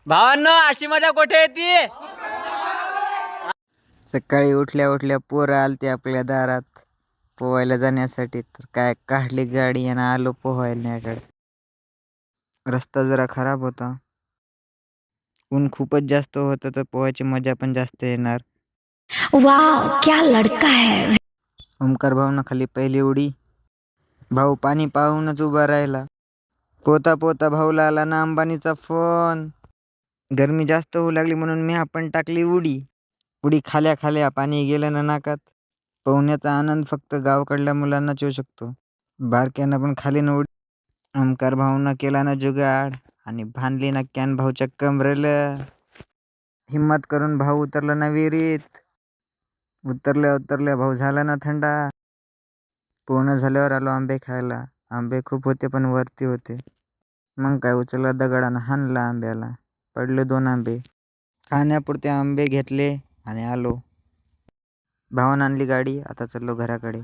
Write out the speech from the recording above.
भावांनो, अशी मजा कुठे येते? सकाळी उठल्या उठल्या पोरं आलते आपल्या दारात पोहायला जाण्यासाठी. तर काय काढली गाडी आणि आलो पोहायला. रस्ता जरा खराब होता, ऊन खूपच जास्त होतं, तर पोहायची मजा पण जास्त येणार. वाह क्या लड़का है. ओमकार भाऊनं खाली पहिली उडी. भाऊ पाणी पाहूनच उभा राहिला. पोहता पोहता भाऊला आला ना अंबानीचा फोन. गरमी जास्त होऊ लागली म्हणून मी आपण टाकली उडी. उडी खाल्या खाल्या पाणी गेलं ना नाकात. पोहण्याचा आनंद फक्त गावाकडल्या मुलांनाच येऊ शकतो. बारक्यानं पण खाली न उडी. ओमकार भाऊनं केला ना जुगाड आणि बांधली ना कॅन भाऊच्या कमरेला. हिम्मत करून भाऊ उतरला ना विहिरीत. उतरल्या उतरल्या भाऊ झाला ना थंडा. पोहणं झाल्यावर आलो आंबे खायला. आंबे खूप होते पण वरती होते. मग काय उचलला दगडानं हाणला आंब्याला. पडले 2 आंबे. खाण्यापुरते आंबे घेतले आणि आलो. भावानं आणली गाडी. आता चाललो घराकडे.